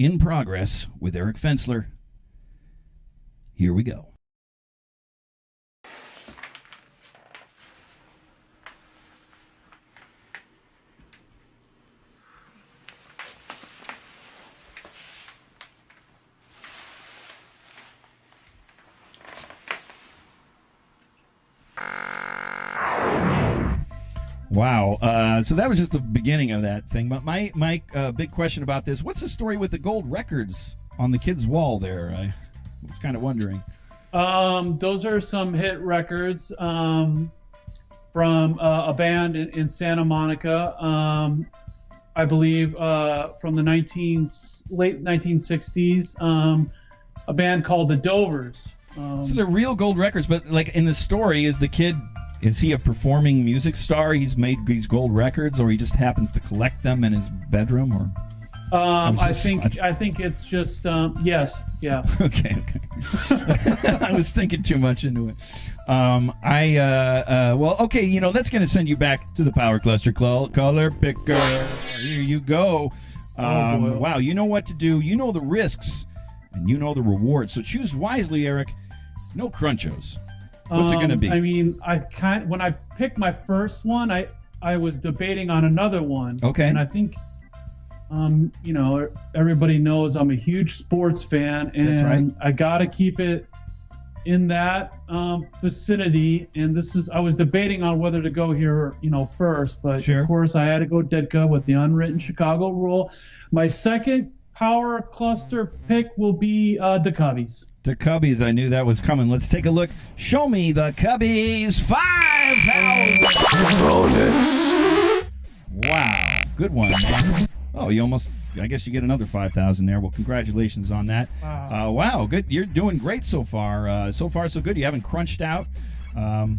in progress with Eric Fensler. Here we go. Wow. So that was just the beginning of that thing. But my big question about this, what's the story with the gold records on the kid's wall there? I was kind of wondering. Those are some hit records from a band in Santa Monica. I believe from the late 1960s, a band called the Dovers. So they're real gold records, but like in the story, is he a performing music star? He's made these gold records, or he just happens to collect them in his bedroom, or? I think it's just yes, yeah. Okay. I was thinking too much into it. Well, okay. You know, that's going to send you back to the Power Cluster color picker. Here you go. Wow, you know what to do. You know the risks, and you know the rewards. So choose wisely, Eric. No crunchos. What's it going to be? I mean, when I picked my first one, I was debating on another one. Okay. And I think, you know, everybody knows I'm a huge sports fan, and that's right. I got to keep it in that vicinity. And I was debating on whether to go here, you know, first, but sure. Of course I had to go Ditka with the unwritten Chicago rule. My second Power Cluster pick will be the Cubbies. The Cubbies, I knew that was coming. Let's take a look. Show me the Cubbies. 5,000. Bonus. Wow, good one. Oh, you almost, I guess you get another 5,000 there. Well, congratulations on that. Wow. Wow, good. You're doing great so far. So far, so good. You haven't crunched out. You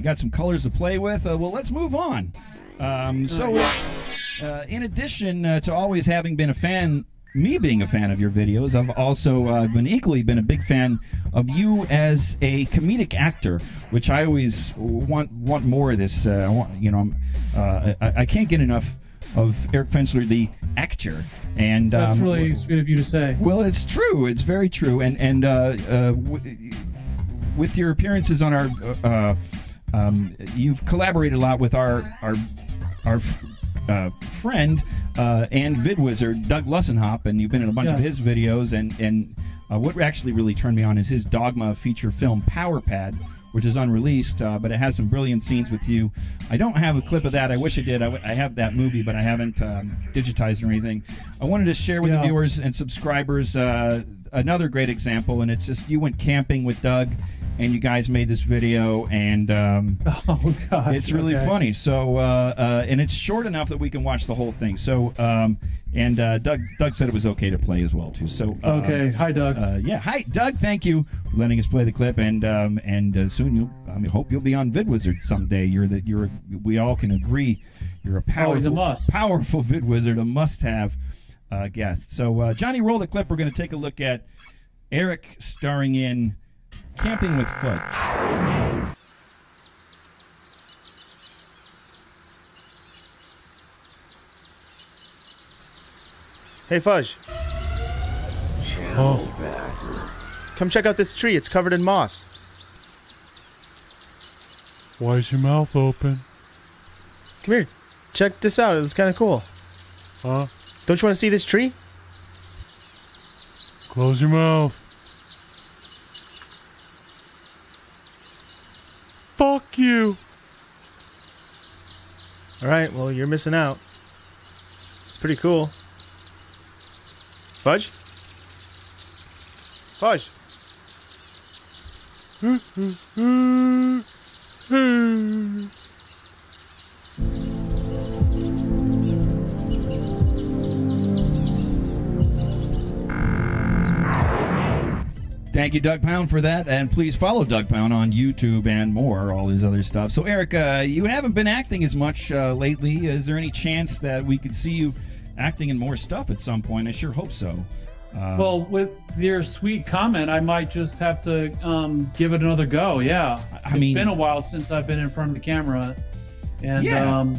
got some colors to play with. Well, let's move on. In addition to always having been a fan, me being a fan of your videos, I've also been a big fan of you as a comedic actor, which I always want more of this. I can't get enough of Eric Fensler, the actor, and that's really sweet of you to say. Well, it's true. It's very true. And with your appearances on our, you've collaborated a lot with our friend and vid wizard Doug Lussenhop, and you've been in a bunch of his videos. And what actually really turned me on is his Dogma feature film Power Pad, which is unreleased, but it has some brilliant scenes with you. I don't have a clip of that. I wish I did. I have that movie, but I haven't digitized or anything. I wanted to share with the viewers and subscribers another great example, and it's just you went camping with Doug, and you guys made this video, and oh god, it's really funny. So and it's short enough that we can watch the whole thing. So Doug said it was okay to play as well too. So okay, hi Doug. Hi Doug. Thank you for letting us play the clip, and soon hope you'll be on VidWizard someday. We all can agree you're a powerful VidWizard, a must-have guest. So Johnny, roll the clip. We're going to take a look at Eric starring in Camping with Fudge. Hey, Fudge. Come check out this tree. It's covered in moss. Why is your mouth open? Come here. Check this out. It's kind of cool. Huh? Don't you want to see this tree? Close your mouth. Fuck you. All right, well, you're missing out. It's pretty cool. Fudge? Fudge? Thank you, Doug Pound, for that, and please follow Doug Pound on YouTube and more, all his other stuff. So, Eric, you haven't been acting as much lately. Is there any chance that we could see you acting in more stuff at some point? I sure hope so. Well, with your sweet comment, I might just have to give it another go. Yeah, it's been a while since I've been in front of the camera, and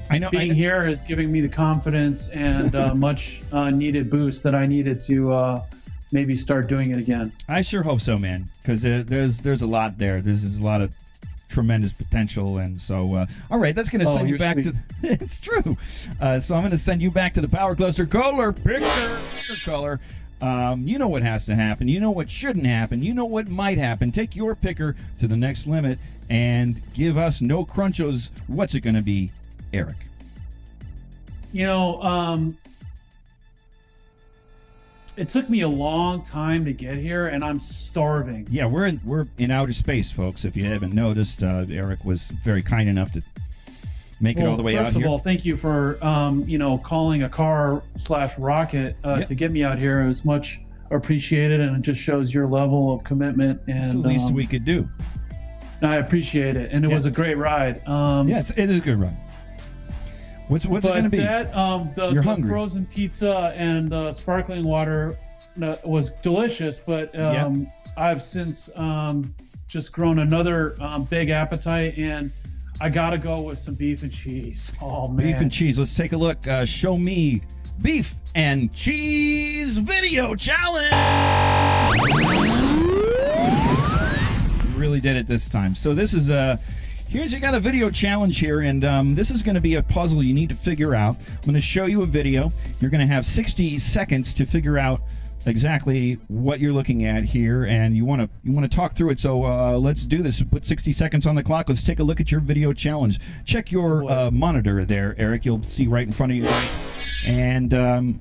I know being here is giving me the confidence and much needed boost that I needed to maybe start doing it again. I sure hope so, man, because there's a lot there. There's a lot of tremendous potential, and so all right, that's going to send you back to it's true. So I'm going to send you back to the Power Cluster Color Picker color. You know what has to happen. You know what shouldn't happen. You know what might happen. Take your picker to the next limit and give us no crunchos. What's it going to be, Eric? It took me a long time to get here, and I'm starving. Yeah, we're in outer space, folks. If you haven't noticed, Eric was very kind enough to make it all the way out here. First of all, thank you for calling a car/rocket to get me out here. It was much appreciated, and it just shows your level of commitment. And it's the least we could do. I appreciate it, and it was a great ride. Yes, it is a good ride. What's it going to be? The frozen pizza and the sparkling water was delicious, but I've since just grown another big appetite, and I gotta go with some beef and cheese. Oh man, beef and cheese. Let's take a look. Show me beef and cheese video challenge. You really did it this time. So this is you got a video challenge here, and this is going to be a puzzle you need to figure out. I'm going to show you a video. You're going to have 60 seconds to figure out exactly what you're looking at here, and you want to talk through it. So let's do this. Put 60 seconds on the clock. Let's take a look at your video challenge. Check your monitor there, Eric. You'll see right in front of you. And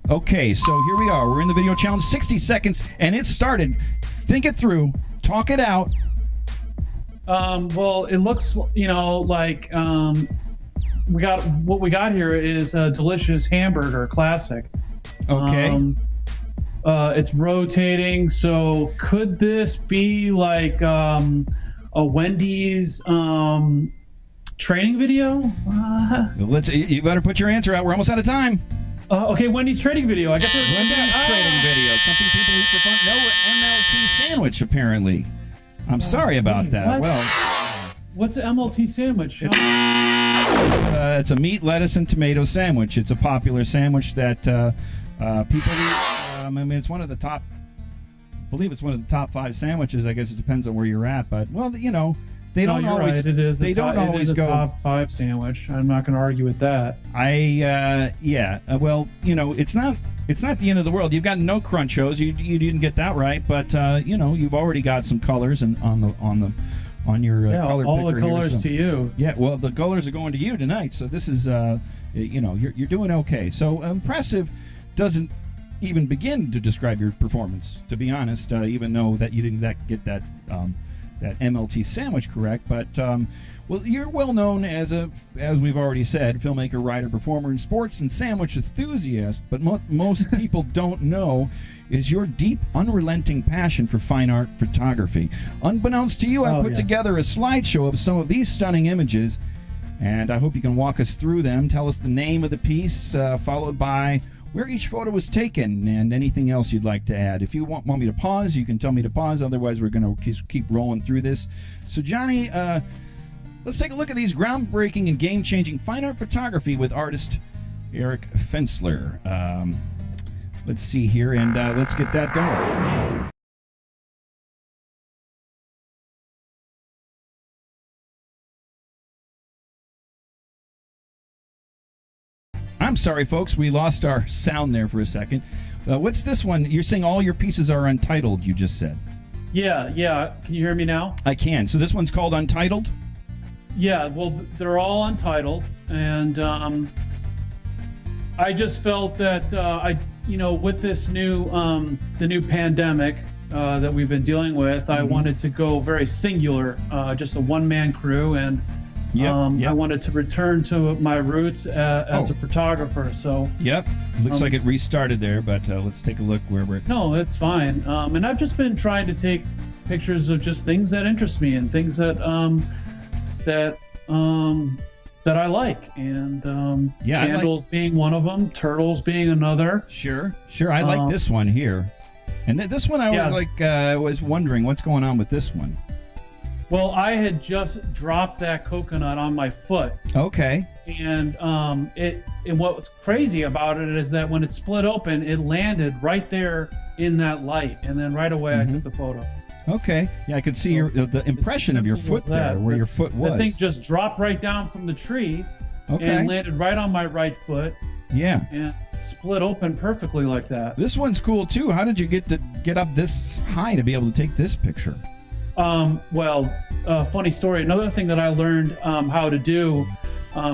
okay, so here we are. We're in the video challenge. 60 seconds, and it started. Think it through. Talk it out. Well, it looks, like what we got here is a delicious hamburger classic. Okay. It's rotating, so could this be like a Wendy's training video? You better put your answer out. We're almost out of time. Okay, Wendy's training video. I guess Wendy's training video. Something people eat for fun. No MLT sandwich, apparently. I'm sorry about that. What? Well, what's an MLT sandwich? It's a meat, lettuce, and tomato sandwich. It's a popular sandwich that people eat. It's one of the top. I believe it's one of the top 5 sandwiches. I guess it depends on where you're at, but they don't always. Right. It is. They don't always go top 5 sandwich. I'm not going to argue with that. It's not the end of the world. You've got no crunchos. You didn't get that right, but you've already got some colors and on your color all picker the colors here, so. to you. Yeah, well, the colors are going to you tonight. So this is you're doing okay. So impressive doesn't even begin to describe your performance, to be honest. Even though that you didn't get that MLT sandwich correct, but. Well, you're well known as we've already said, filmmaker, writer, performer, and sports and sandwich enthusiast. But most people don't know is your deep, unrelenting passion for fine art photography. Unbeknownst to you, I put together a slideshow of some of these stunning images, and I hope you can walk us through them. Tell us the name of the piece, followed by where each photo was taken, and anything else you'd like to add. If you want me to pause, you can tell me to pause. Otherwise, we're going to keep rolling through this. So, Johnny. Let's take a look at these groundbreaking and game-changing fine art photography with artist Eric FENSLER. Let's see here, and let's get that going. I'm sorry, folks. We lost our sound there for a second. What's this one? You're saying all your pieces are untitled, you just said. Yeah. Can you hear me now? I can. So this one's called Untitled? Yeah, well, they're all untitled, and I just felt that with this the new pandemic that we've been dealing with, I wanted to go very singular, just a one-man crew, and I wanted to return to my roots as a photographer. So looks like it restarted there, but let's take a look where we're. No, it's fine. And I've just been trying to take pictures of just things that interest me and things that that I like, and candles being one of them, turtles being another. Sure. I like this one here, and this one I was wondering what's going on with this one. Well, I had just dropped that coconut on my foot. Okay. And and what's crazy about it is that when it split open, it landed right there in that light, and then right away I took the photo. Okay. Yeah, I could see the impression of your foot there, where your foot was. The thing just dropped right down from the tree Okay. and landed right on my right foot. Yeah. And split open perfectly like that. This one's cool too. How did you get up this high to be able to take this picture? Funny story. Another thing that I learned how to do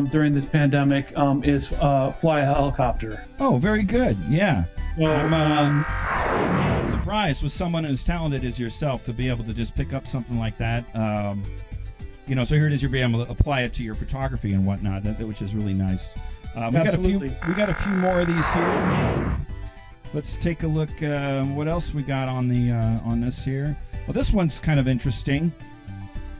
during this pandemic is fly a helicopter. Oh, very good. Yeah. So, I'm surprised with someone as talented as yourself to be able to just pick up something like that. So here it is. You're being able to apply it to your photography and whatnot, which is really nice. Absolutely. We got a few more of these here. Let's take a look. What else we got on the on this here? Well, this one's kind of interesting.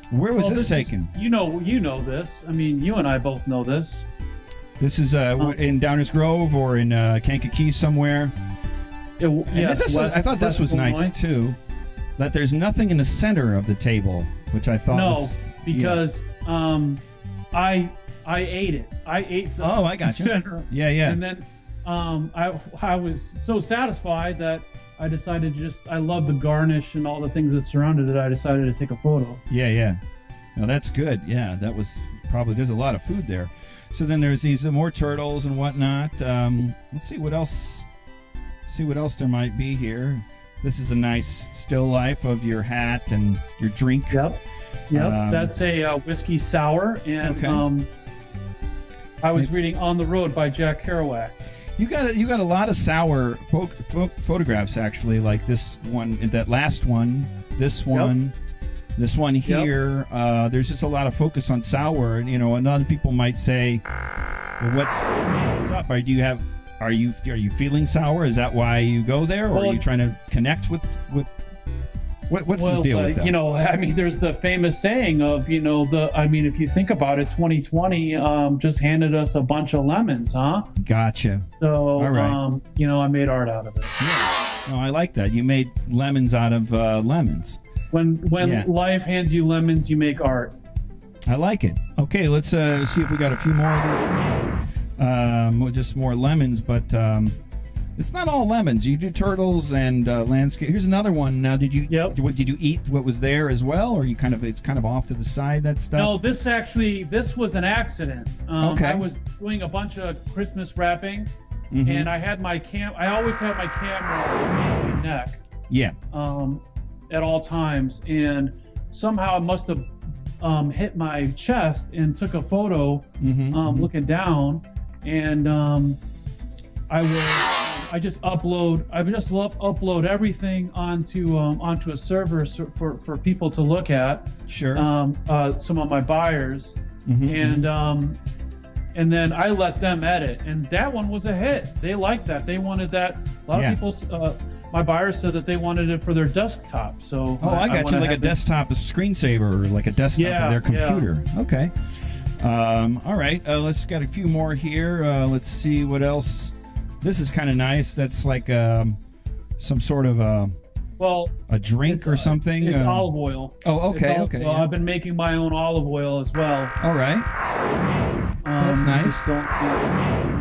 Where was this taken? You know this. I mean, you and I both know this. This is in Downers Grove or in Kankakee somewhere. Yes, I thought this was Illinois. nice too. That there's nothing in the center of the table, which I thought was... because I ate it. I ate the I got you. center. Yeah. And then I was so satisfied that I decided I love the garnish and all the things that surrounded it. I decided to take a photo. Yeah. No, that's good. Yeah, that was probably... There's a lot of food there. So then there's these more turtles and whatnot. Let's see what else... See what else there might be here. This is a nice still life of your hat and your drink. Yep. That's a whiskey sour, and okay. I was reading "On the Road" by Jack Kerouac. You got a lot of sour photographs actually, like this one, that last one, this one, this one here. There's just a lot of focus on sour, and a lot of people might say, well, "What's up? Are you feeling sour? Is that why you go there, or are you trying to connect with what's the deal with that?" There's the famous saying of, if you think about it, 2020 just handed us a bunch of lemons, huh? Gotcha. So, all right. I made art out of it. Yeah. Oh, I like that. You made lemons out of lemons. When life hands you lemons, you make art. I like it. Okay, let's see if we got a few more of these. Just more lemons, but it's not all lemons. You do turtles and landscape. Here's another one. Now, did you eat what was there as well, or it's kind of off to the side, that stuff? No, this was an accident. Okay. I was doing a bunch of Christmas wrapping, and I had I always have my camera on my neck. Yeah. At all times, and somehow I must have hit my chest and took a photo looking down, and I just upload everything onto a server for people to look at. Sure. Some of my buyers, and then I let them edit, and that one was a hit. They liked that. They wanted that. A lot of people. My buyers said that they wanted it for their desktop. So I got you, like a desktop screensaver, or like a desktop of their computer. Yeah. Okay. All right. Let's got a few more here. Let's see what else. This is kind of nice. That's like some sort of a drink or something. It's olive oil. Oh, okay. Okay. Well, I've been making my own olive oil as well. All right. That's nice.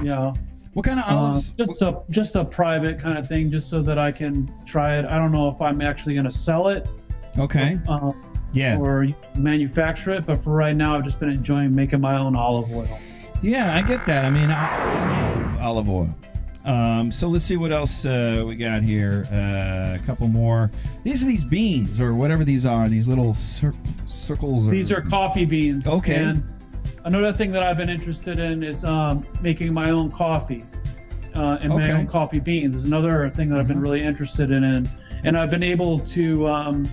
Yeah. What kind of olives? Just a private kind of thing, just so that I can try it. I don't know if I'm actually going to sell it. Okay. Or manufacture it, but for right now, I've just been enjoying making my own olive oil. Yeah, I get that. I mean, olive oil. So let's see what else we got here. A couple more. These are these beans, or whatever these are. These little circles. These are coffee beans. Okay. And another thing that I've been interested in is making my own coffee and my own coffee beans is another thing that I've been really interested in. And I've been able to,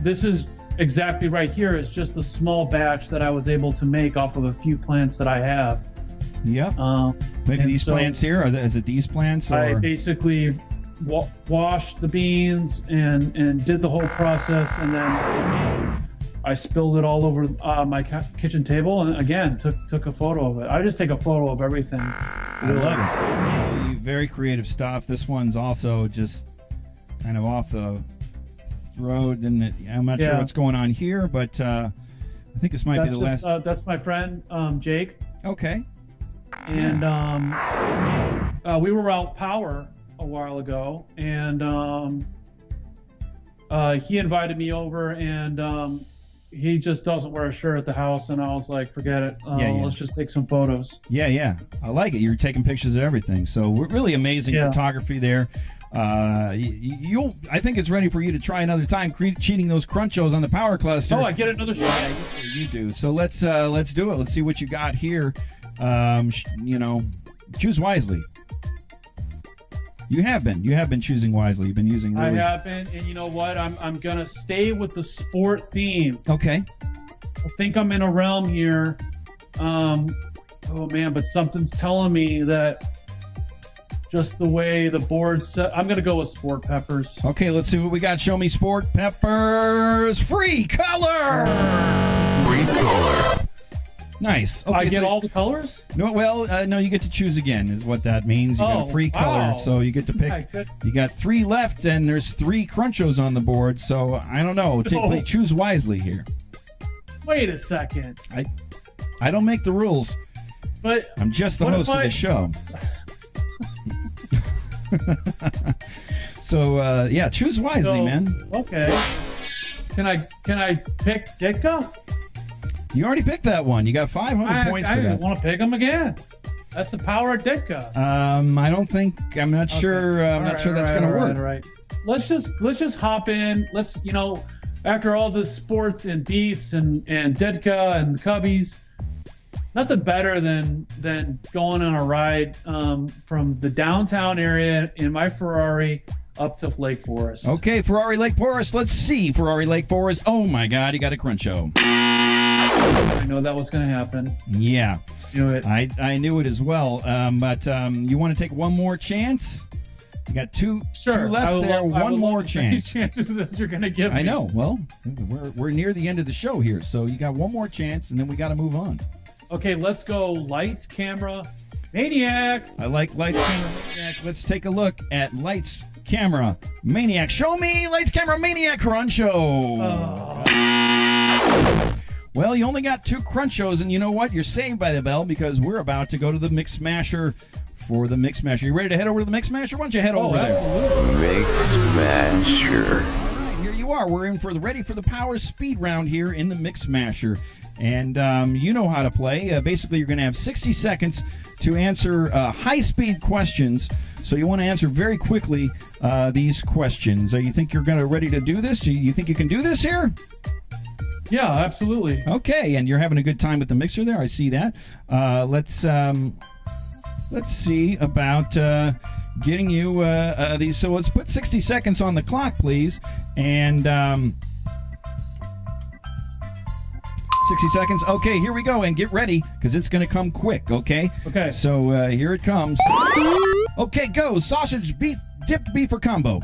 this is exactly right here. It's just a small batch that I was able to make off of a few plants that I have. Yep. Maybe these plants here, is it these plants? Or? I basically washed the beans and did the whole process, and then I spilled it all over my kitchen table, and again took a photo of it. I just take a photo of everything. I love it. Really, very creative stuff. This one's also just kind of off the road, and I'm not sure what's going on here, but I think this might be the last. That's my friend Jake. Okay. And we were out power a while ago, and he invited me over, and he just doesn't wear a shirt at the house, and I was like, forget it. Let's just take some photos. Yeah. I like it. You're taking pictures of everything. So really amazing photography there. I think it's ready for you to try another time cheating those crunchos on the power cluster. Oh, I get another shot. Yeah, you do. So let's do it. Let's see what you got here. Choose wisely. You have been choosing wisely. You've been using really... I have been, and you know what? I'm gonna stay with the sport theme. Okay. I think I'm in a realm here. Oh man, but something's telling me that just the way the board's set, I'm gonna go with sport peppers. Okay, let's see what we got. Show me sport peppers. Free color. Free color. Nice. Okay, I get all the colors? No, no, you get to choose again, is what that means. You got a free color, so you get to pick. You got 3 left, and there's 3 crunchos on the board. So I don't know. Choose wisely here. Wait a second. I don't make the rules. But I'm just the host of the show. So choose wisely, man. Okay. Can I pick Ditka? You already picked that one. You got 500 points for that. I want to pick him again. That's the power of Ditka. I'm not sure. I'm not sure that's going to work. All right. Let's just hop in. Let's after all the sports and beefs and Ditka and the Cubbies, nothing better than going on a ride from the downtown area in my Ferrari up to Lake Forest. Okay, Ferrari Lake Forest. Let's see Ferrari Lake Forest. Oh my God, you got a cruncho. I know that was going to happen. Yeah. Knew it. I knew it as well. But you want to take one more chance? You got two left there. One more chance. Chances as you're going to give me. I know. Well, we're near the end of the show here, so you got one more chance, and then we got to move on. Okay, let's go. Lights, camera, maniac. I like lights, camera, maniac. Let's take a look at lights, camera, maniac. Show me lights, camera, maniac cruncho. Well, you only got 2 crunchos, and you know what? You're saved by the bell because we're about to go to the Mix Smasher for the Mix Smasher. You ready to head over to the Mix Smasher? Why don't you head over there? Mix Smasher. All right, here you are. We're ready for the power speed round here in the Mix Smasher. And you know how to play. Basically, you're going to have 60 seconds to answer high-speed questions. So you want to answer very quickly these questions. You think you're ready to do this? You think you can do this here? Yeah, absolutely. Okay, and you're having a good time with the mixer there. I see that. Let's see about getting you these. So let's put 60 seconds on the clock, please. And 60 seconds. Okay, here we go. And get ready, because it's going to come quick, okay? Okay. So here it comes. Okay, go. Sausage, beef, dipped beef, or combo?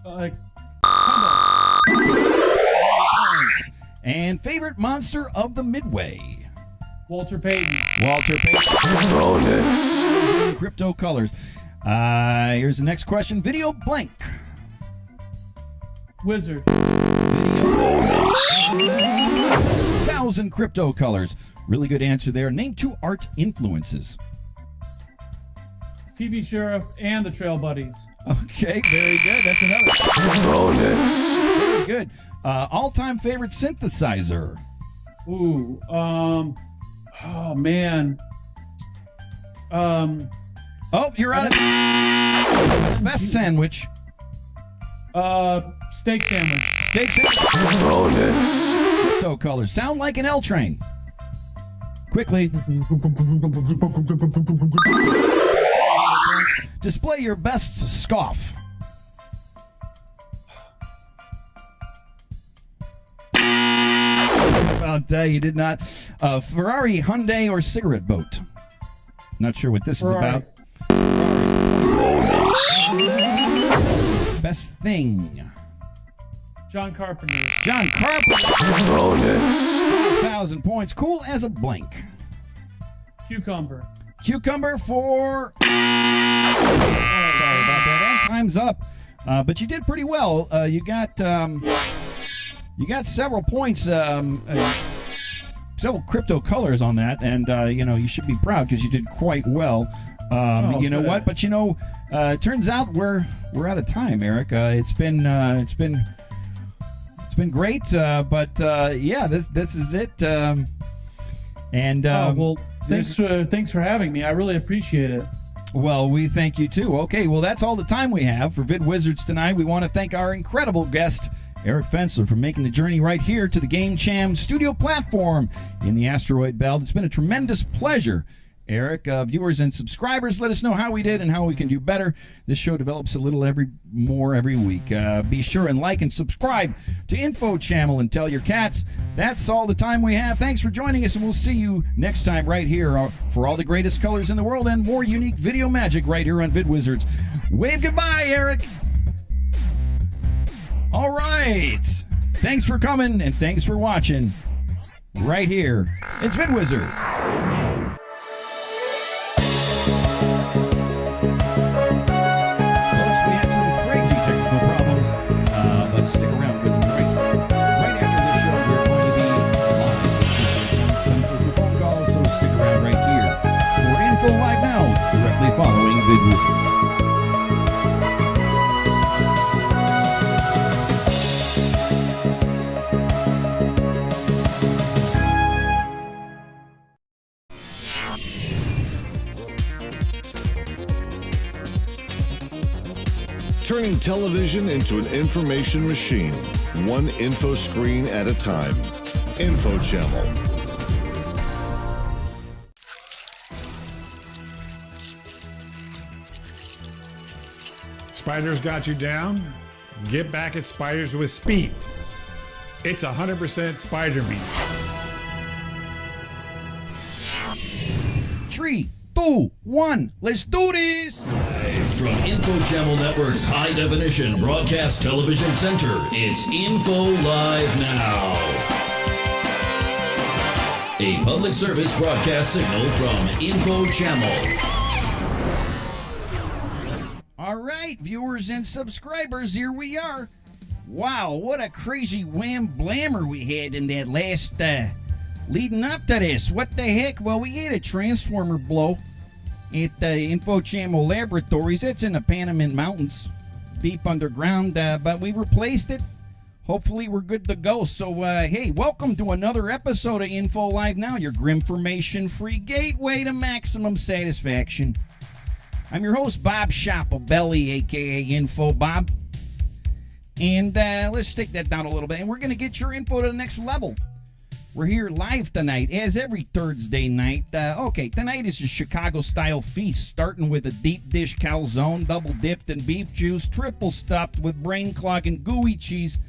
Combo. And favorite monster of the Midway? Walter Payton. Walter Payton. Bonus. Crypto colors. Here's the next question. Video blank. Wizard. Video 1,000 crypto colors. Really good answer there. Name 2 art influences. TV Sheriff and the Trail Buddies. Okay, very good. That's another. Bonus. Very good. All-time favorite synthesizer. Ooh. Oh man. Oh, you're out of best sandwich. Steak sandwich. Steak sandwich. Bonus. Crypto colors. Sound like an L train. Quickly. Display your best scoff. About that, you did not. Ferrari, Hyundai, or cigarette boat? Not sure what this Ferrari. is about. Best thing. John Carpenter. John Carpenter. Bonus. 1,000 points. Cool as a blank. Cucumber. Cucumber for... Sorry about that. And time's up. But you did pretty well. You got several points. several crypto colors on that, and you should be proud because you did quite well. You know good. what? But turns out we're out of time, Eric. It's been great, but yeah, this is it. Well, thanks for having me. I really appreciate it. Well, we thank you too. Okay, well, that's all the time we have for Vid Wizards tonight. We want to thank our incredible guest, Eric Fensler, for making the journey right here to the Game Jam studio platform in the asteroid belt. It's been a tremendous pleasure. Eric, viewers and subscribers, let us know how we did and how we can do better. This show develops a little more every week. Be sure and like and subscribe to Info Channel and tell your cats. That's all the time we have. Thanks for joining us, and we'll see you next time right here for all the greatest colors in the world and more unique video magic right here on Vid Wizards. Wave goodbye, Eric. All right. Thanks for coming and thanks for watching right here. It's Vid Wizards. Stick around because right after this show we're going to be live with phone calls, so stick around right here for Info Live Now, directly following Vid Wizards. Turning television into an information machine, one info screen at a time. Info Channel. Spiders got you down? Get back at spiders with speed. It's 100% spider meat. 3, 2, 1, let's do this! From Info Channel Network's High Definition Broadcast Television Center, it's Info Live Now. A public service broadcast signal from Info Channel. All right, viewers and subscribers, here we are. Wow, what a crazy wham blammer we had in that last leading up to this. What the heck? Well, we had a transformer blow at the Info Channel Laboratories. It's in the Panamint Mountains, deep underground, but we replaced it. Hopefully we're good to go. So, hey, welcome to another episode of Info Live Now, your Grimformation-free gateway to maximum satisfaction. I'm your host, Bob Shopabelli, a.k.a. Info Bob. And let's take that down a little bit, and we're going to get your info to the next level. We're here live tonight, as every Thursday night. Okay, tonight is a Chicago-style feast, starting with a deep dish calzone, double-dipped in beef juice, triple stuffed with brain-clogging gooey cheese,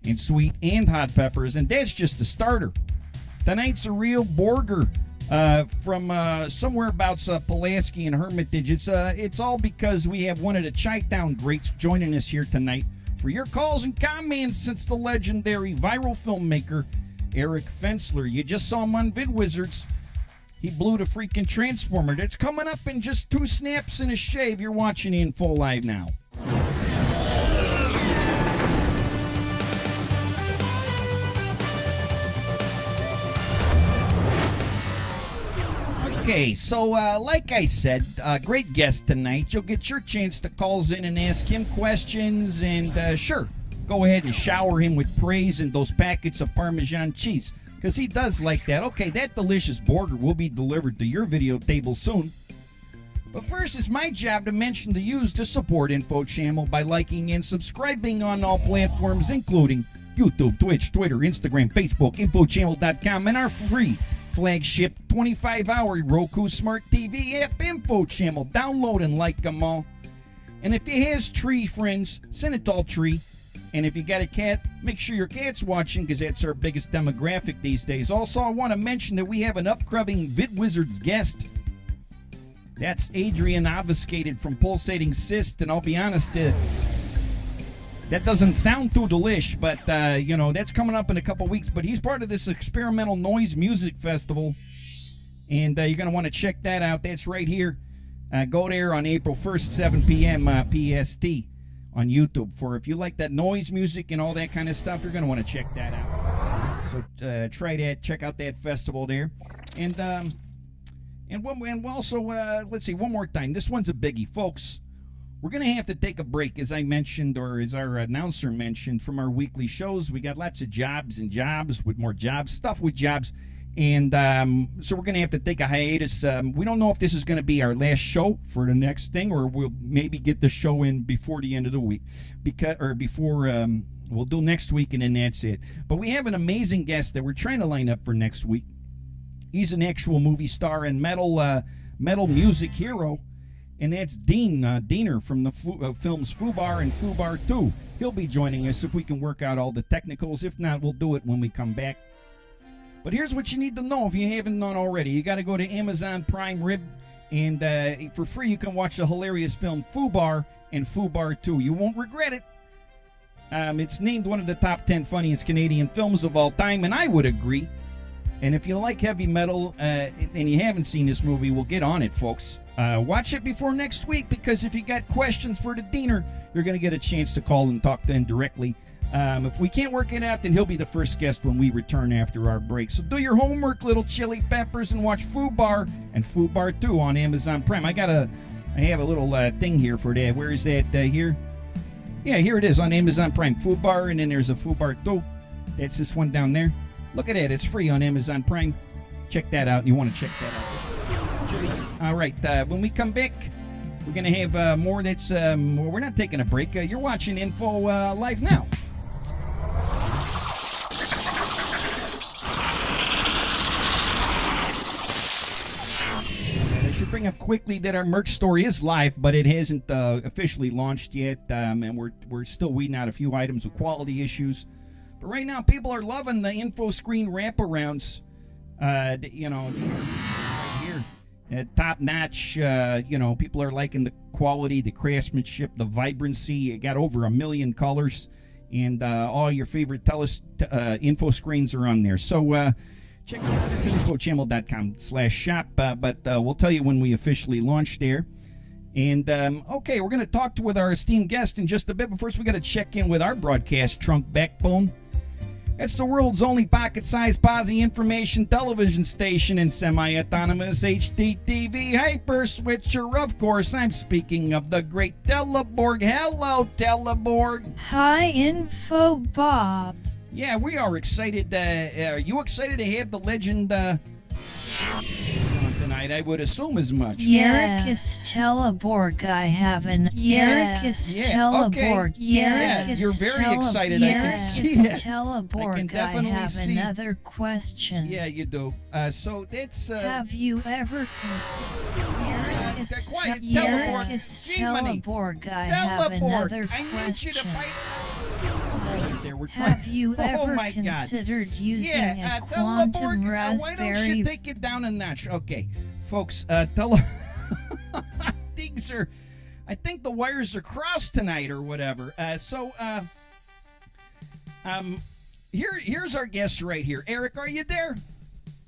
and sweet and hot peppers, and that's just the starter. Tonight's a real burger from somewhere about Pulaski and Hermitage. It's all because we have one of the Chi-Town greats joining us here tonight for your calls and comments since the legendary viral filmmaker Eric Fensler. You just saw him on Vid Wizards. He blew the freaking transformer. That's coming up in just 2 snaps and a shave. You're watching Info Live Now. Okay, so like I said, great guest tonight. You'll get your chance to calls in and ask him questions, and sure, go ahead and shower him with praise and those packets of Parmesan cheese, because he does like that. Okay, that delicious burger will be delivered to your video table soon. But first, it's my job to mention the use to support Info Channel by liking and subscribing on all platforms, including YouTube, Twitch, Twitter, Instagram, Facebook, InfoChannel.com, and our free flagship 25-hour Roku Smart TV app, Info Channel. Download and like them all. And if you has tree friends, send it to all tree. And if you got a cat, make sure your cat's watching, because that's our biggest demographic these days. Also, I want to mention that we have an upcoming Vid Wizards guest. That's Adrian Obfuscated from Pulsating Cyst, and I'll be honest, that doesn't sound too delish, but, that's coming up in a couple weeks. But he's part of this experimental noise music festival, and you're going to want to check that out. That's right here. Go there on April 1st, 7 p.m. PST on YouTube. For if you like that noise music and all that kind of stuff, you're going to want to check that out. So try that. Check out that festival there. And also, let's see, one more time. This one's a biggie, folks. We're going to have to take a break, as I mentioned, or as our announcer mentioned, from our weekly shows. We got lots of jobs with more jobs, stuff with jobs. And so we're going to have to take a hiatus. We don't know if this is going to be our last show for the next thing, or we'll maybe get the show in before the end of the week. We'll do next week, and then that's it. But we have an amazing guest that we're trying to line up for next week. He's an actual movie star and metal music hero, and that's Diener from the films Fubar and Fubar 2. He'll be joining us if we can work out all the technicals. If not, we'll do it when we come back. But here's what you need to know if you haven't known already. You got to go to Amazon Prime Rib, and for free you can watch the hilarious film Fubar and Fubar 2. You won't regret it. It's named one of the top 10 funniest Canadian films of all time, and I would agree. And if you like heavy metal and you haven't seen this movie, well, get on it, folks. Watch it before next week, because if you got questions for the Diener, you're going to get a chance to call and talk to him directly. If we can't work it out, then he'll be the first guest when we return after our break. So do your homework, little chili peppers, and watch Fubar and Fubar 2 on Amazon Prime. I have a little thing here for that. Where is that here? Yeah, here it is on Amazon Prime. Fubar, and then there's a Fubar 2. That's this one down there. Look at that. It's free on Amazon Prime. Check that out. You want to check that out. All right. When we come back, we're going to have more. That's we're not taking a break. You're watching Info Live Now. Bring up quickly that our merch store is live, but it hasn't officially launched yet, and we're still weeding out a few items with quality issues. But right now, people are loving the info screen wraparounds. Right here, top notch. People are liking the quality, the craftsmanship, the vibrancy. You got over 1 million colors, and all your favorite info screens are on there. So. Check it out. It's infochannel.com/shop, but we'll tell you when we officially launch there. And, okay, we're going to talk with our esteemed guest in just a bit, but first we got to check in with our broadcast trunk backbone. It's the world's only pocket-sized posi information television station and semi-autonomous HD TV hyper switcher. Of course, I'm speaking of the great Teleborg. Hello, Teleborg. Hi, Info Bob. Yeah, we are excited. Are you excited to have the legend on tonight? I would assume as much. Yerkes Teleborg, I have an Yerkes Teleborg. Okay. Yeah, you're very excited. I can see that. Teleborg, I have another question. Yeah, you do. So that's. Have you ever considered Yerkes Teleborg? I have another question. Have you ever considered using a quantum raspberry? Why don't you take it down a notch? Okay, folks, things are, I think the wires are crossed tonight or whatever. Here's our guest right here. Eric, are you there?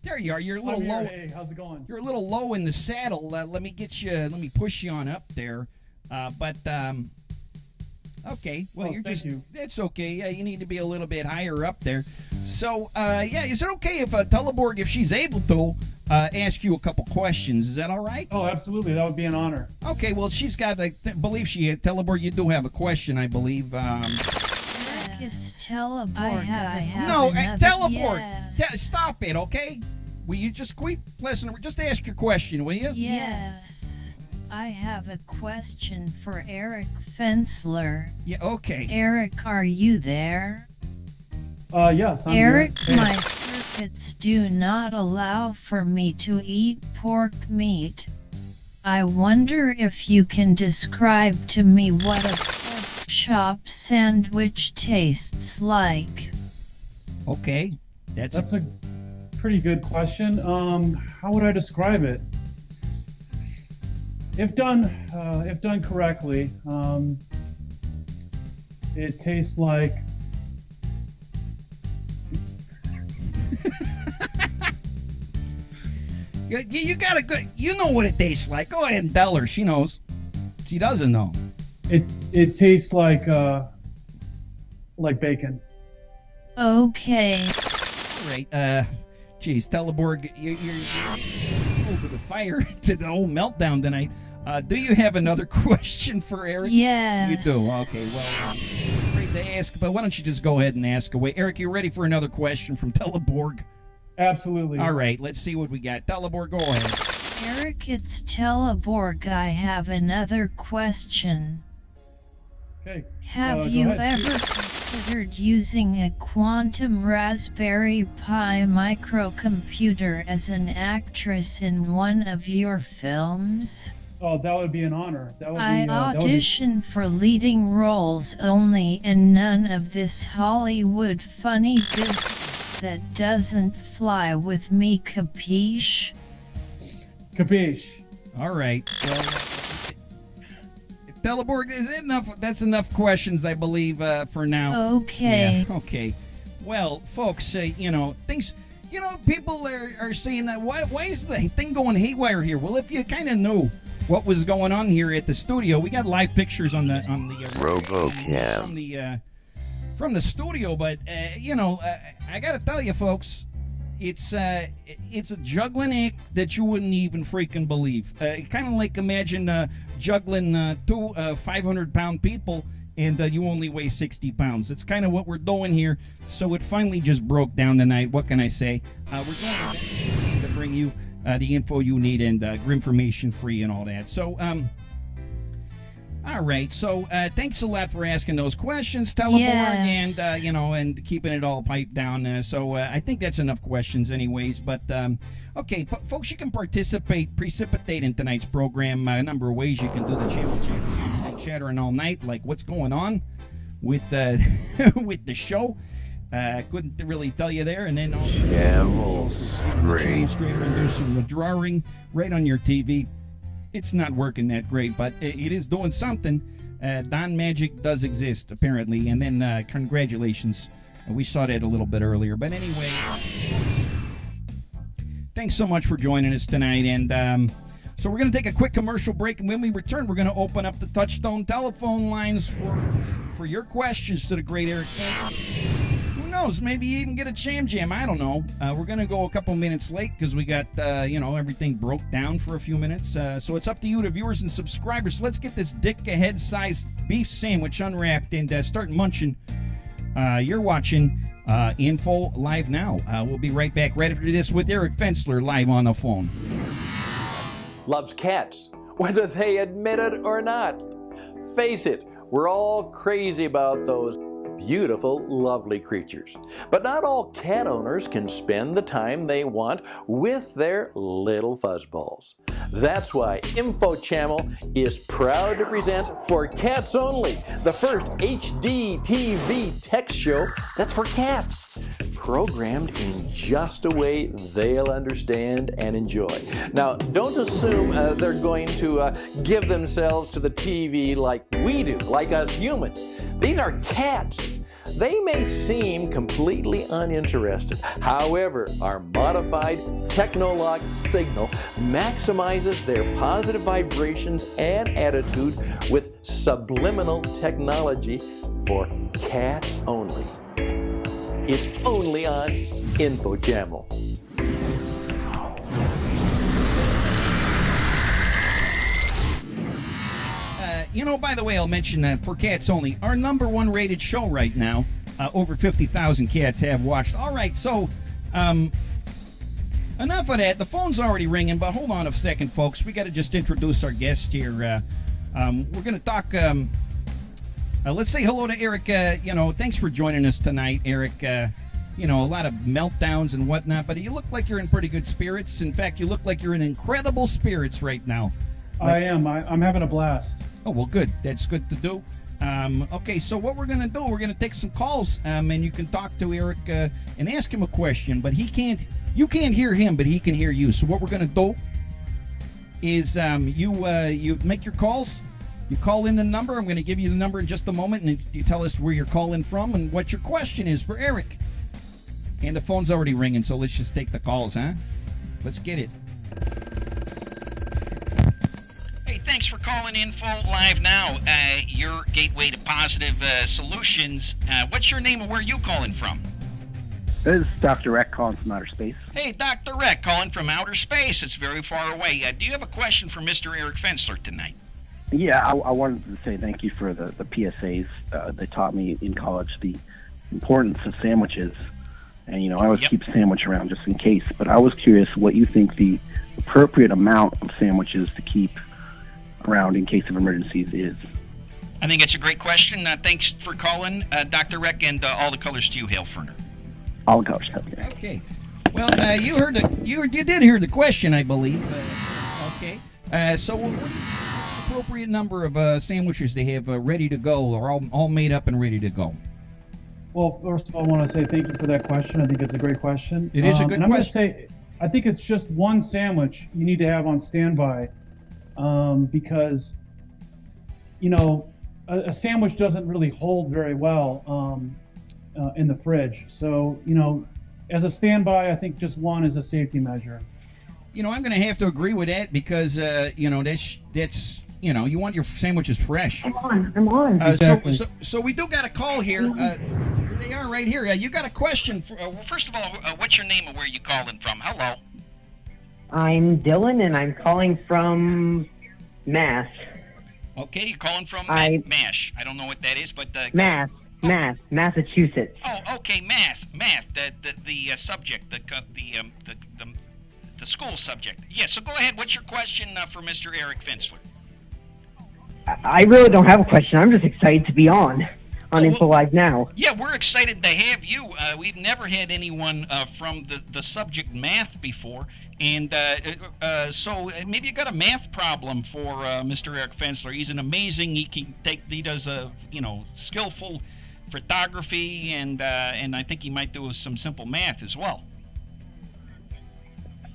There you are. You're a little low. Hey, how's it going? You're a little low in the saddle. Let me push you on up there. Okay, well, that's okay. Yeah, you need to be a little bit higher up there. So, is it okay if Teleborg, if she's able to, ask you a couple questions? Is that all right? Oh, absolutely. That would be an honor. Okay, well, she's got, Teleborg, you do have a question, I believe. Teleborg. I have no, Teleborg. Yes. Stop it, okay? Will you just just ask your question, will you? Yes. I have a question for Eric FENSLER. Yeah, okay. Eric, are you there? Yes, I'm Eric, here. my circuits do not allow for me to eat pork meat. I wonder if you can describe to me what a pork chop sandwich tastes like. Okay. That's a pretty good question. How would I describe it? If done correctly, it tastes like. You got a good. You know what it tastes like. Go ahead and tell her. She knows. She doesn't know. It tastes like bacon. Okay. right. Geez, Teleborg, you're over the fire to the whole meltdown tonight. Do you have another question for Eric? Yes. You do? Okay, well, I'm afraid to ask, but why don't you just go ahead and ask away. Eric, you ready for another question from Teleborg? Absolutely. All right, let's see what we got. Teleborg, go ahead. Eric, it's Teleborg. I have another question. Okay. Have you ever considered using a quantum Raspberry Pi microcomputer as an actress in one of your films? Oh, that would be an honor. That would I be, audition for leading roles only and none of this Hollywood funny business that doesn't fly with me, capiche? Capiche. All right. Well, Teleborg, is it enough? That's enough questions, I believe, for now. Okay. Yeah, okay. Well, folks, things, people are saying that, why is the thing going haywire here? Well, if you kind of knew what was going on here at the studio, we got live pictures on the RoboCam. From the studio, but, I got to tell you, folks, it's a juggling act that you wouldn't even freaking believe. Kind of like imagine juggling two 500-pound people and you only weigh 60 pounds. That's kind of what we're doing here. So it finally just broke down tonight. What can I say? We're going to bring you the info you need and information free and all that. So, all right, so thanks a lot for asking those questions, Teleborg, Yes. and and keeping it all piped down. So I think that's enough questions, anyways. But okay, folks, you can precipitate in tonight's program. A number of ways you can do the channel chat. You've been chattering all night, like what's going on with with the show. Couldn't really tell you there, and then also Channel straight and do some drawing right on your TV. It's not working that great, but it is doing something. Don Magic does exist, apparently. And then congratulations. We saw that a little bit earlier. But anyway, thanks so much for joining us tonight. And so we're going to take a quick commercial break. And when we return, we're going to open up the Touchstone telephone lines for your questions to the great Eric Fensler. Who knows? Maybe you even get a jam. I don't know. We're going to go a couple minutes late because we got, everything broke down for a few minutes. So it's up to you, the viewers and subscribers. So let's get this dick-ahead-sized beef sandwich unwrapped and start munching. You're watching Info Live Now. We'll be right back right after this with Eric Fensler live on the phone. Loves cats, whether they admit it or not. Face it, we're all crazy about those beautiful, lovely creatures. But not all cat owners can spend the time they want with their little fuzzballs. That's why Info Channel is proud to present For Cats Only, the first HD TV text show that's for cats, programmed in just a way they'll understand and enjoy. Now, don't assume they're going to give themselves to the TV like we do, like us humans. These are cats. They may seem completely uninterested. However, our modified Technolock signal maximizes their positive vibrations and attitude with subliminal technology for cats only. It's only on Info Channel. By the way, I'll mention that For Cats Only, our number one rated show right now. Over 50,000 cats have watched. All right, so enough of that. The phone's already ringing, but hold on a second, folks. We got to just introduce our guest here. We're going to talk. Let's say hello to Eric. Thanks for joining us tonight, Eric. A lot of meltdowns and whatnot, but you look like you're in pretty good spirits. In fact, you look like you're in incredible spirits right now. I am. I'm having a blast. Oh, well, good. That's good to do. Okay, so what we're going to do, we're going to take some calls, and you can talk to Eric and ask him a question, but you can't hear him, but he can hear you. So what we're going to do is you make your calls, you call in the number. I'm going to give you the number in just a moment, and you tell us where you're calling from and what your question is for Eric. And the phone's already ringing, so let's just take the calls, huh? Let's get it. Thanks for calling Info Live Now, your gateway to positive solutions. What's your name and where are you calling from? This is Dr. Rec calling from outer space. Hey, Dr. Rec calling from outer space. It's very far away. Do you have a question for Mr. Eric Fensler tonight? Yeah, I wanted to say thank you for the PSAs. They taught me in college the importance of sandwiches. And, I always keep a sandwich around just in case. But I was curious what you think the appropriate amount of sandwiches to keep around in case of emergencies is. I think it's a great question. Thanks for calling, Dr. Rec, and all the colors to you, Hale Ferner. All the colors. Okay. Well, you did hear the question, I believe. Okay. So what's the appropriate number of sandwiches they have ready to go, or all made up and ready to go? Well, first of all, I want to say thank you for that question. I think it's a great question. It is a good and I'm question. going to say, I think it's just one sandwich you need to have on standby, because, a sandwich doesn't really hold very well in the fridge. So, as a standby, I think just one is a safety measure. I'm going to have to agree with that because, that's you want your sandwiches fresh. I'm on. Exactly. So we do got a call here. Here they are right here. You got a question. Well, first of all, what's your name and where are you calling from? Hello. I'm Dylan, and I'm calling from Mass. Okay, you're calling from MASH. I don't know what that is, but... Massachusetts. Oh, okay, Math. The subject, the school subject. Yeah, so go ahead. What's your question for Mr. Eric Fensler? I really don't have a question. I'm just excited to be on Info Live Now. Yeah, we're excited to have you. We've never had anyone from the subject math before, and so maybe you got a math problem for Mr. Eric Fensler. He's an amazing. He does skillful photography, and I think he might do some simple math as well.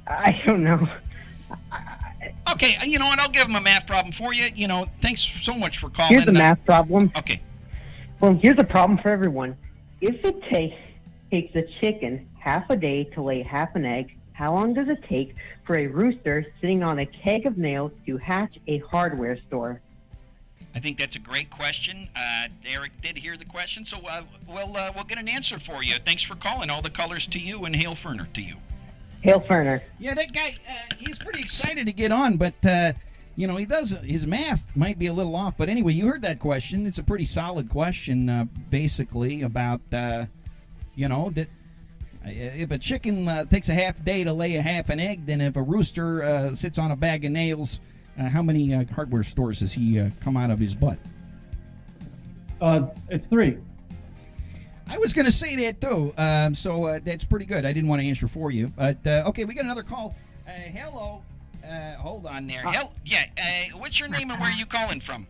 I don't know. Okay, you know what? I'll give him a math problem for you. Thanks so much for calling. Here's a math problem. Okay. Well, here's a problem for everyone. If it takes a chicken half a day to lay half an egg, how long does it take for a rooster sitting on a keg of nails to hatch a hardware store? I think that's a great question. Eric did hear the question, so we'll get an answer for you. Thanks for calling. All the colors to you, and Hale Ferner to you. Hale Ferner. Yeah, that guy, he's pretty excited to get on, but, he does, his math might be a little off. But anyway, you heard that question. It's a pretty solid question, basically, about, that if a chicken takes a half day to lay a half an egg, then if a rooster sits on a bag of nails, how many hardware stores does he come out of his butt? It's 3. I was going to say that, too. So that's pretty good. I didn't want to answer for you. But, okay, we got another call. Hello. Hold on there. What's your name and where are you calling from?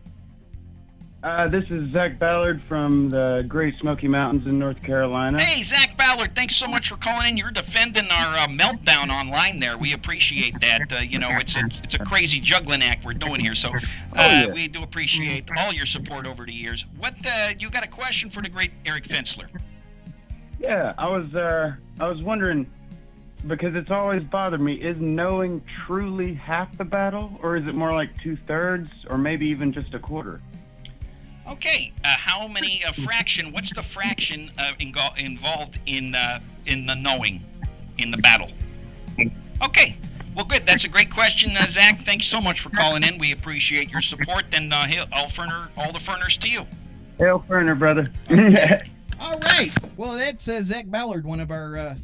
This is Zach Ballard from the Great Smoky Mountains in North Carolina. Hey, Zach Ballard, thanks so much for calling in. You're defending our meltdown online there. We appreciate that. It's a crazy juggling act we're doing here. So we do appreciate all your support over the years. You got a question for the great Eric Fensler? Yeah, I was wondering, because it's always bothered me, is knowing truly half the battle, or is it more like 2/3, or maybe even just a quarter? Okay, how many fraction? What's the fraction involved in the knowing in the battle? Okay, well, good. That's a great question, Zach. Thanks so much for calling in. We appreciate your support, and all the Ferners to you. Hail Ferner, brother. Okay. All right. Well, that's Zach Ballard, one of our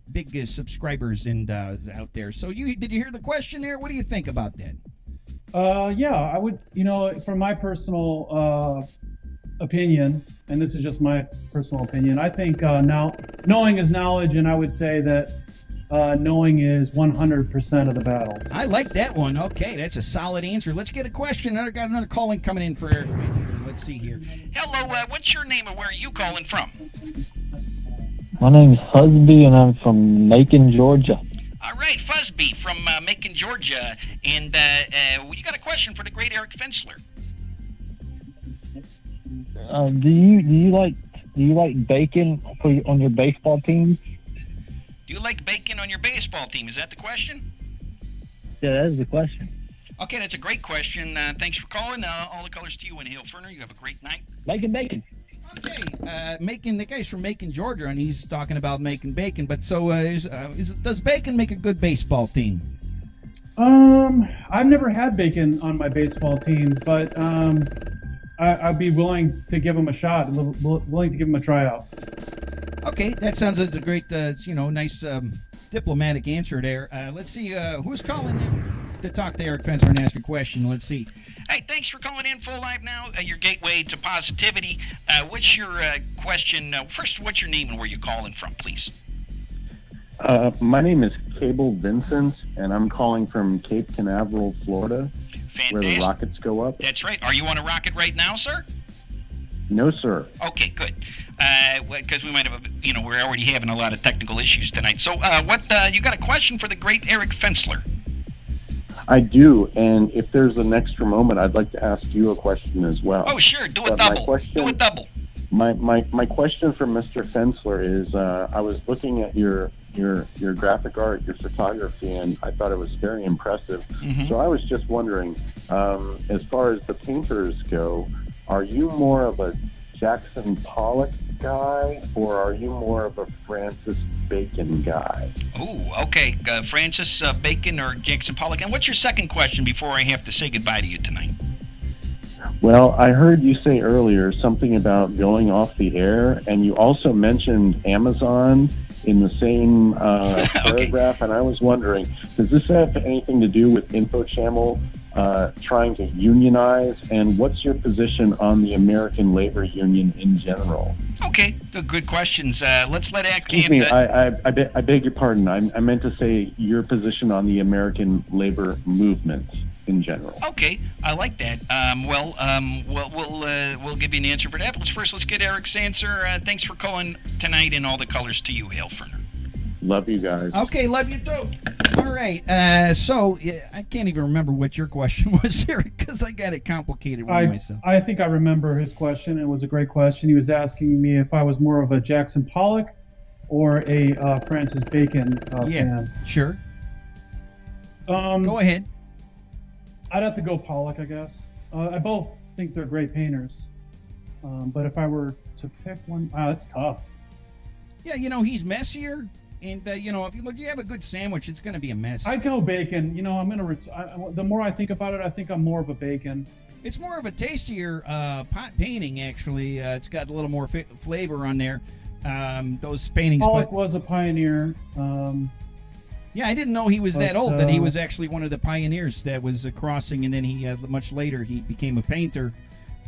big subscribers and out there. So, did you hear the question there? What do you think about that? Yeah, I would, from my personal opinion, and this is just my personal opinion, I think now knowing is knowledge, and I would say that knowing is 100% of the battle. I like that one. Okay, that's a solid answer. Let's get a question. I got another calling coming in for Eric. Let's see here. Hello, what's your name and where are you calling from? My name's Husby, and I'm from Macon, Georgia. All right, Fusby from Macon, Georgia, and you got a question for the great Eric Fensler. Do you like bacon on your baseball team? Do you like bacon on your baseball team? Is that the question? Yeah, that is the question. Okay, that's a great question. Thanks for calling. All the colors to you and Hale Ferner. You have a great night. Bacon. Macon, the guy's from Macon, Georgia, and he's talking about making bacon. But so, does bacon make a good baseball team? I've never had bacon on my baseball team, but I'd be willing to give him a shot, willing to give him a tryout. Okay, that sounds like a great, nice diplomatic answer there. Let's see, who's calling in to talk to Eric Fensler and ask a question? Let's see. Hey, thanks for calling in Full Live Now, your gateway to positivity. What's your question? First, what's your name and where you're calling from, please? My name is Cable Vincent, and I'm calling from Cape Canaveral, Florida, where the rockets go up. That's right. Are you on a rocket right now, sir? No, sir. Okay, good. Because we might have, we're already having a lot of technical issues tonight. So, you got a question for the great Eric Fensler? I do, and if there's an extra moment, I'd like to ask you a question as well. Oh, sure. Do a double. Do a double. My question for Mr. Fensler is, I was looking at your graphic art, your photography, and I thought it was very impressive. Mm-hmm. So I was just wondering, as far as the painters go, are you more of a Jackson Pollock guy, or are you more of a Francis Bacon guy? Oh, okay. Francis Bacon or Jackson Pollock. And what's your second question before I have to say goodbye to you tonight? Well, I heard you say earlier something about going off the air, and you also mentioned Amazon in the same paragraph, and I was wondering, does this have anything to do with InfoChannel trying to unionize, and what's your position on the American Labor Union in general? Okay, good questions. Let's let Excuse me, I beg your pardon. I meant to say your position on the American labor movement in general. Okay, I like that. We'll give you an answer for that. Let's get Eric's answer. Thanks for calling tonight, and all the colors to you, Hail Ferner. Love you guys. Okay, love you too. All right, so I can't even remember what your question was, Eric, because I got it complicated with myself. I think I remember his question. It was a great question. He was asking me if I was more of a Jackson Pollock or a Francis Bacon fan. Sure. Go ahead. I'd have to go Pollock, I guess. I both think they're great painters. But if I were to pick one, that's tough. Yeah, he's messier. And, if you have a good sandwich, it's going to be a mess. I'd go Bacon. I'm going to... the more I think about it, I think I'm more of a Bacon. It's more of a tastier pot painting, actually. It's got a little more flavor on there. Those paintings... Pollock was a pioneer. Yeah, I didn't know he was that old, that he was actually one of the pioneers that was crossing, and then he, much later, he became a painter.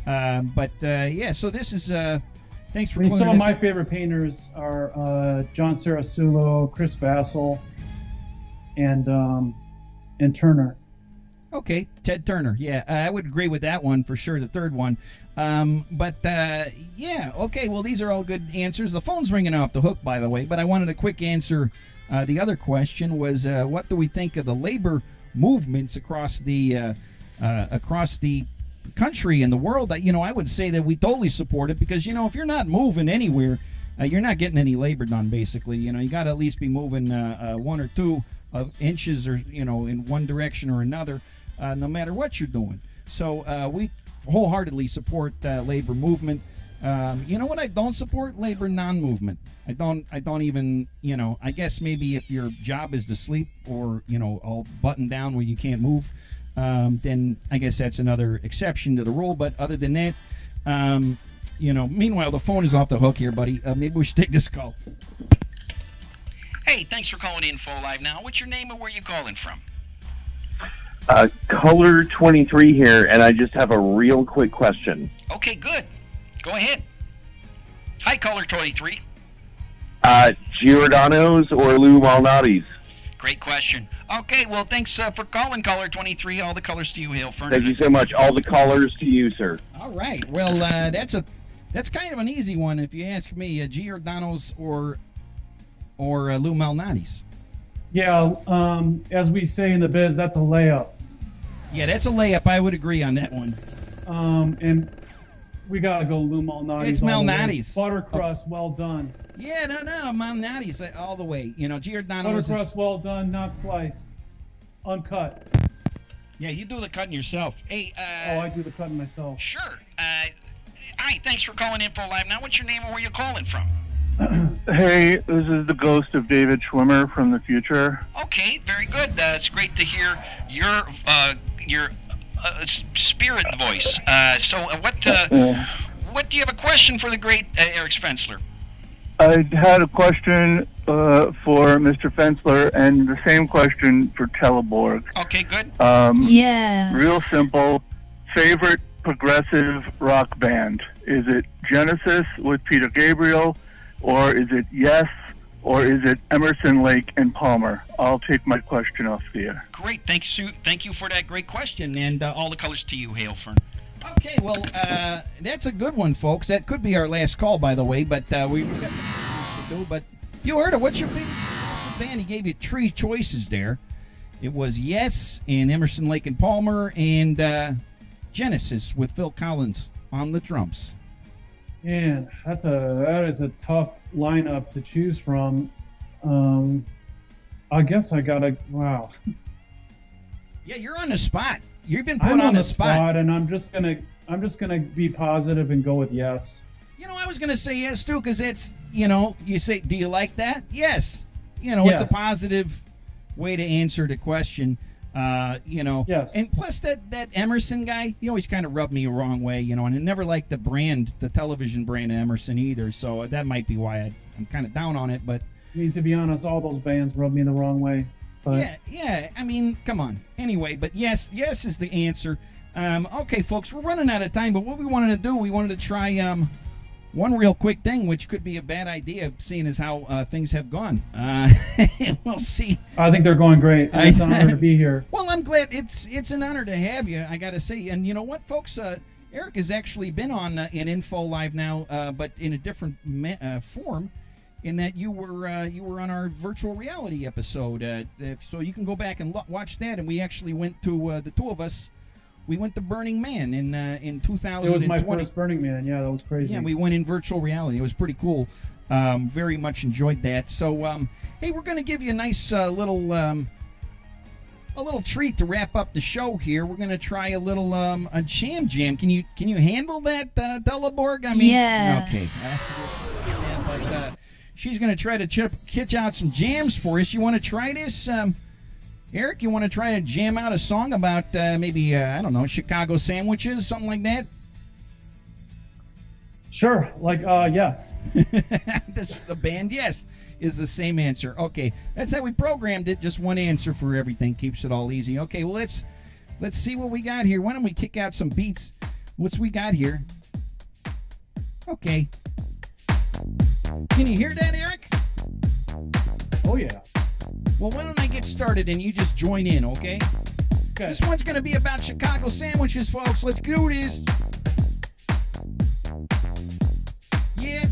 So this is... Thanks for some of my favorite painters are John Sarasulo, Chris Vassell, and Turner. Okay, Ted Turner. Yeah, I would agree with that one for sure, the third one. Okay, well, these are all good answers. The phone's ringing off the hook, by the way, but I wanted a quick answer. The other question was, what do we think of the labor movements across the country and the world? That I would say that we totally support it, because if you're not moving anywhere, you're not getting any labor done. Basically, you got to at least be moving 1 or 2 inches, or in one direction or another, no matter what you're doing. So we wholeheartedly support labor movement. What I don't support? Labor non-movement. I don't even, I guess maybe if your job is to sleep, or all buttoned down where you can't move, then I guess that's another exception to the rule. But other than that, meanwhile, the phone is off the hook here, buddy. Maybe we should take this call. Hey, thanks for calling in Full Live Now. What's your name and where you calling from? Color 23 here, and I just have a real quick question. Okay, good. Go ahead. Hi, Color 23. Giordano's or Lou Malnati's? Great question. Okay, well, thanks for calling, Caller 23. All the colors to you, Hail Ferner. Thank you so much. All the colors to you, sir. All right. Well, that's kind of an easy one, if you ask me. Giordano's or Lou Malnati's. Yeah, as we say in the biz, that's a layup. Yeah, that's a layup. I would agree on that one. And we gotta go Lou Malnati's. It's Malnati's. Butter crust, well done. Yeah, no, Malnati's all the way. Giordano's. Butter crust, well done, not sliced, uncut. Yeah, you do the cutting yourself. Hey. I do the cutting myself. Sure. All right, Thanks for calling Info Live. Now, what's your name and where you calling from? Hey, this is the ghost of David Schwimmer from the future. Okay, very good. It's great to hear your spirit voice. What do you have a question for the great Eric Fensler? I had a question for Mr. Fensler and the same question for Teleborg. Okay, good. Yes. Real simple. Favorite progressive rock band? Is it Genesis with Peter Gabriel, or is it Yes, or is it Emerson, Lake, and Palmer? I'll take my question off the air. Great. Thank you for that great question, and all the colors to you, Hail Fern. Okay, well, that's a good one, folks. That could be our last call, by the way, but we've got some things to do. But you heard it. What's your favorite band? He gave you 3 choices there. It was Yes, and Emerson, Lake, and Palmer, and Genesis with Phil Collins on the drums. Man, that is a tough lineup to choose from. I guess I gotta. Wow. Yeah, you're on the spot. You've been put I'm on the spot, and I'm just gonna be positive and go with Yes. You know, I was gonna say Yes too, because it's, you say, do you like that? Yes. It's a positive way to answer the question. Yes. And plus that Emerson guy, he always kind of rubbed me the wrong way, and I never liked the television brand of Emerson either. So that might be why I'm kind of down on it. But I mean, to be honest, all those bands rubbed me the wrong way. But yeah. I mean, come on. Anyway, but yes is the answer. Okay, folks, we're running out of time. But what we wanted to do, we wanted to try one real quick thing, which could be a bad idea, seeing as how things have gone. We'll see. I think they're going great. And it's an honor to be here. Well, I'm glad. It's an honor to have you, I got to say. And you know what, folks? Eric has actually been on in Info Live now, but in a different form, in that you were on our virtual reality episode. So you can go back and watch that. And we actually went to the two of us. We went to Burning Man in 2020. It was my first Burning Man. Yeah, that was crazy. Yeah, we went in virtual reality. It was pretty cool. Very much enjoyed that. So, hey, we're going to give you a nice little treat to wrap up the show here. We're going to try a little a jam. Can you handle that, Teleborg? I mean, yes. Okay. But she's going to try to kitch out some jams for us. You want to try this? Eric, you want to try to jam out a song about maybe, I don't know, Chicago sandwiches, something like that? Sure. Like, Yes. The band Yes is the same answer. Okay, that's how we programmed it. Just one answer for everything. Keeps it all easy. Okay, well, let's see what we got here. Why don't we kick out some beats? What's we got here? Okay. Can you hear that, Eric? Oh, yeah. Well, why don't I get started and you just join in, okay? This one's going to be about Chicago sandwiches, folks. Let's do this. Yeah.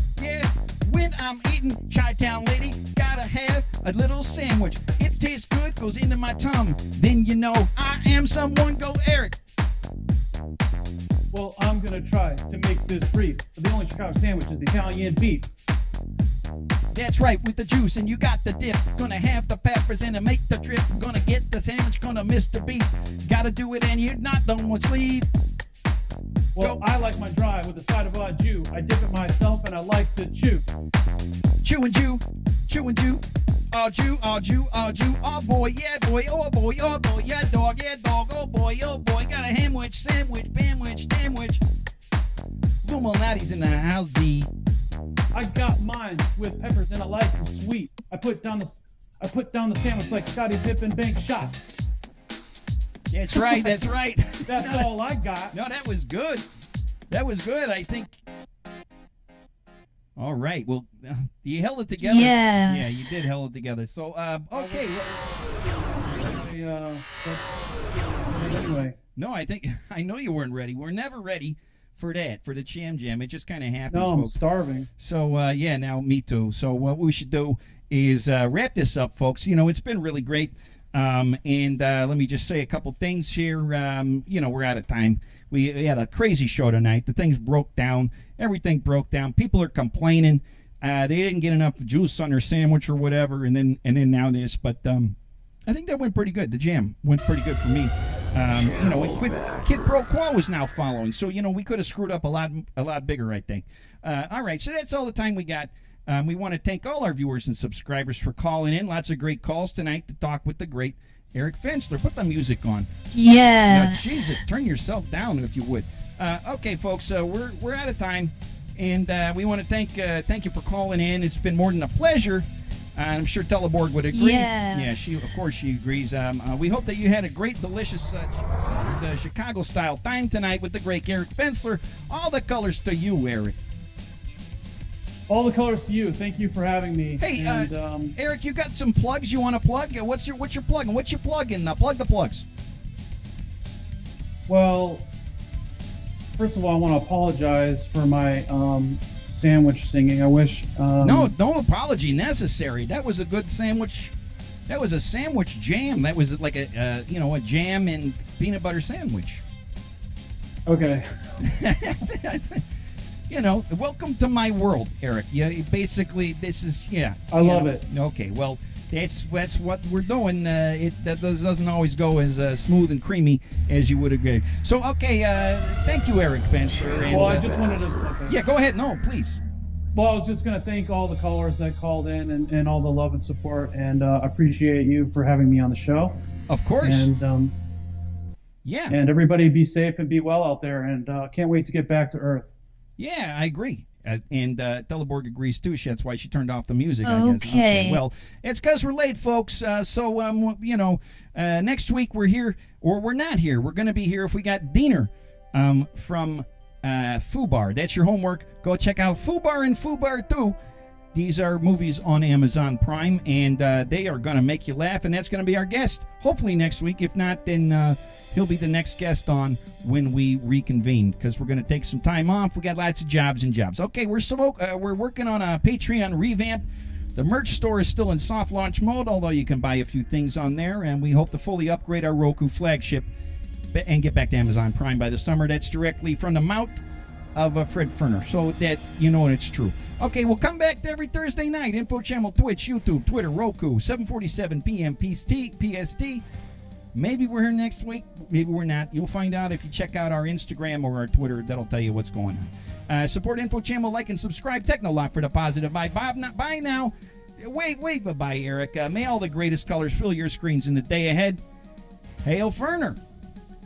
When I'm eating Chi-Town lady, gotta have a little sandwich. It tastes good, goes into my tongue. Then you know I am someone. Go, Eric. Well, I'm going to try to make this brief. The only Chicago sandwich is the Italian beef. That's right, with the juice and you got the dip. Gonna have the peppers and to make the trip. Gonna get the sandwich, gonna miss the beat. Gotta do it and you're not done with sleep. Well, I like my dry with a side of au jus. I dip it myself and I like to chew. Chew and Jew. Au jus. Oh boy, yeah boy, oh boy, yeah dog, oh boy, got a hamwich, sandwich. Luminati's in the house, Z. I got mine with peppers and I like them sweet. I put down the sandwich like Scotty Dip and Bank Shot. That's right. That's all I got. No, that was good. I think. All right. Well, you held it together. Yes. Yeah, you did hold it together. So, okay. Anyway. No, I know you weren't ready. We're never ready for that, for the jam. It just kind of happens. No, I'm folks. starving. So, now me too. So what we should do is wrap this up, folks. It's been really great. And let me just say a couple things here. We're out of time. We had a crazy show tonight. The things broke down. Everything broke down. People are complaining. They didn't get enough juice on their sandwich or whatever. And then now this. But I think that went pretty good. The jam went pretty good for me. Kid Pro Quo is now following, so we could have screwed up a lot bigger, I think. All right, so that's all the time we got. We want to thank all our viewers and subscribers for calling in. Lots of great calls tonight to talk with the great Eric Fensler. Put the music on. Yes. Now, Jesus, turn yourself down if you would. Okay, folks, we're out of time, and we want to thank you for calling in. It's been more than a pleasure. I'm sure Teleborg would agree. Yes. Yeah, of course she agrees. We hope that you had a great, delicious Chicago-style time tonight with the great Eric Fensler. All the colors to you, Eric. All the colors to you. Thank you for having me. Hey, and, Eric, you got some plugs you want to plug? What's your plug? What's your plug-in? Plug the plugs. Well, first of all, I want to apologize for my sandwich singing. I wish. No apology necessary. That was a good sandwich. That was a sandwich jam. That was like a jam and peanut butter sandwich. Okay. Welcome to my world, Eric. Yeah, basically, this is I love it. Okay, well, that's what we're doing. That doesn't always go as smooth and creamy as you would agree. So, okay, thank you, Eric Fensler. And, well, I just wanted to. Okay. Yeah, go ahead. No, please. Well, I was just going to thank all the callers that called in and all the love and support, and appreciate you for having me on the show. Of course. And yeah. And everybody be safe and be well out there, and can't wait to get back to Earth. Yeah, I agree. And Teleborg agrees too. That's why she turned off the music, I guess. Okay. Well, it's because we're late, folks. Next week we're here, or we're not here. We're going to be here if we got Diener from Fubar. That's your homework. Go check out Fubar and Fubar 2. These are movies on Amazon Prime, and they are going to make you laugh, and that's going to be our guest, hopefully next week. If not, then he'll be the next guest on when we reconvene, because we're going to take some time off. We got lots of jobs. Okay, we're working on a Patreon revamp. The merch store is still in soft launch mode, although you can buy a few things on there, and we hope to fully upgrade our Roku flagship and get back to Amazon Prime by the summer. That's directly from the mouth of Fred Ferner, so that it's true. Okay, we'll come back to every Thursday night. Info Channel, Twitch, YouTube, Twitter, Roku, 7:47 p.m. PST. Maybe we're here next week. Maybe we're not. You'll find out if you check out our Instagram or our Twitter. That'll tell you what's going on. Support Info Channel, like and subscribe. Technolock for the positive vibe. Bob, not bye now. Wait, bye-bye, Eric. May all the greatest colors fill your screens in the day ahead. Hail Ferner.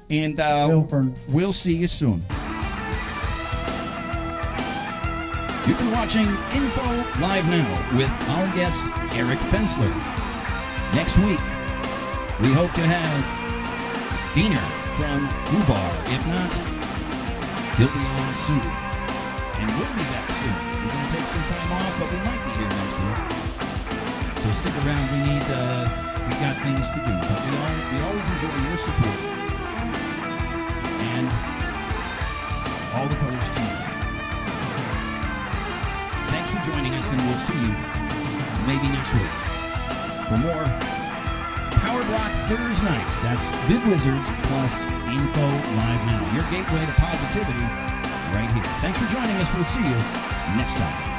And we'll see you soon. You've been watching Info Live Now with our guest, Eric Fensler. Next week, we hope to have Diener from Fubar. If not, he'll be on soon. And we'll be back soon. We're going to take some time off, but we might be here next week. So stick around. We got things to do. But we always enjoy your support. And all the colors to you. Thanks for joining us, and we'll see you maybe next week for more Power Block Fitters Nights. That's Vid Wizards plus Info Live Now. Your gateway to positivity right here. Thanks for joining us. We'll see you next time.